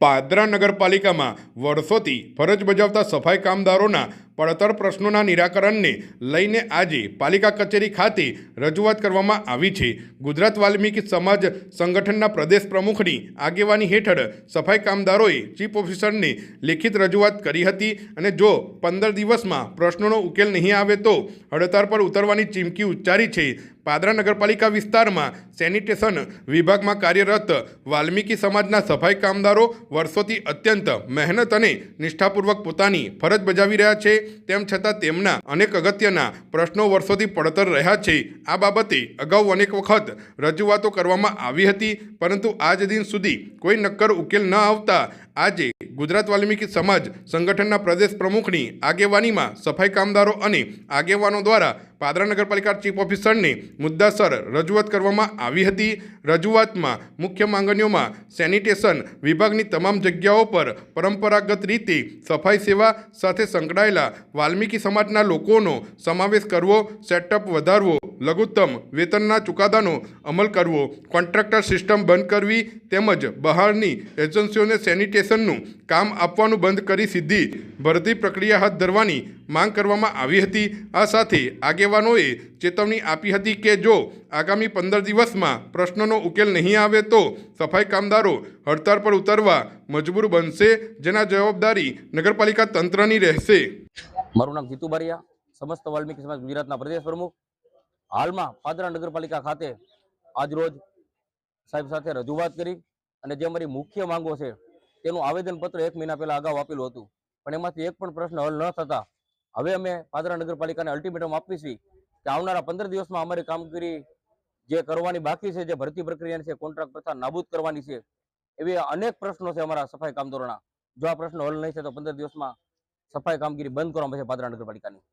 પાદરા નગરપાલિકામાં વર્ષોથી ફરજ બજાવતા સફાઈ કામદારોના પડતર પ્રશ્નોના નિરાકરણને લઈને આજે પાલિકા કચેરી ખાતે રજૂઆત કરવામાં આવી છે। ગુજરાત વાલ્મીકી સમાજ સંગઠનના પ્રદેશ પ્રમુખની આગેવાની હેઠળ સફાઈ કામદારોએ ચીફ ઓફિસરને લેખિત રજૂઆત કરી હતી અને જો 15 દિવસમાં પ્રશ્નોનો ઉકેલ નહીં આવે તો હડતાળ પર ઉતરવાની ચીમકી ઉચ્ચારી છે। પાદરા નગરપાલિકા વિસ્તારમાં સેનિટેશન વિભાગમાં કાર્યરત વાલ્મીકી સમાજના સફાઈ કામદારો વર્ષોથી અત્યંત મહેનત અને નિષ્ઠાપૂર્વક પોતાની ફરજ બજાવી રહ્યા છે, તેમ છતાં તેમના અનેક અગત્યના પ્રશ્નો વર્ષોથી પડતર રહ્યા છે। આ બાબતે અગાઉ અનેક વખત રજૂઆતો કરવામાં આવી હતી, પરંતુ આજ દિન સુધી કોઈ નક્કર ઉકેલ ન આવતા આજે ગુજરાત વાલ્મીકી સમાજ સંગઠનના પ્રદેશ પ્રમુખની આગેવાનીમાં સફાઈ કામદારો અને આગેવાનો દ્વારા પાદરા નગરપાલિકા ચીફ ઓફિસરને મુદ્દાસર રજૂઆત કરવામાં આવી હતી। રજૂઆતમાં મુખ્ય માંગણીઓમાં સેનિટેશન વિભાગની તમામ જગ્યાઓ પર પરંપરાગત રીતે સફાઈ સેવા સાથે સંકળાયેલા વાલ્મીકી સમાજના લોકોનો સમાવેશ કરવો, સેટઅપ વધારવો, લઘુત્તમ વેતનના ચુકાદાનો અમલ કરવો, કોન્ટ્રાક્ટર સિસ્ટમ બંધ કરવી તેમજ બહારની એજન્સીઓને સેનિટેશનનું કામ આપવાનું બંધ કરી સીધી ભરતી પ્રક્રિયા હાથ ધરવાની માંગ કરવામાં આવી હતી। આ સાથે આગેવાનોએ ચેતવણી આપી હતી કે જો આગામી 15 દિવસમાં પ્રશ્નોનો ઉકેલ નહીં આવે તો સફાઈ કામદારો હડતાળ પર ઉતરવા મજબૂર બનશે, જેના જવાબદારી નગરપાલિકા તંત્રની રહેશે। મારું નામ જીતુ બારિયા, સમસ્ત વાલ્મીકી સમાજ ગુજરાતના પ્રદેશ પ્રમુખ। હાલમાં પાદરા નગરપાલિકા ખાતે આજરોજ સાહેબ સાથે રજૂઆત કરી અને જે અમારી મુખ્ય માંગો છે તેનું આવેદનપત્ર 1 મહિના પહેલા અગાઉ આપેલું હતું, પણ એમાંથી એક પણ પ્રશ્ન હલ ન થતા હવે અમે પાદરા નગરપાલિકાને અલ્ટિમેટમ આપી છે કે આવનારા 15 દિવસમાં અમારી કામગીરી જે કરવાની બાકી છે, જે ભરતી પ્રક્રિયા છે, કોન્ટ્રાક્ટ પ્રથા નાબૂદ કરવાની છે, એવી અનેક પ્રશ્નો છે અમારા સફાઈ કામદારોના। જો આ પ્રશ્નો હલ નહીં થાય તો 15 દિવસમાં સફાઈ કામગીરી બંધ કરવામાં આવશે પાદરા નગરપાલિકાની।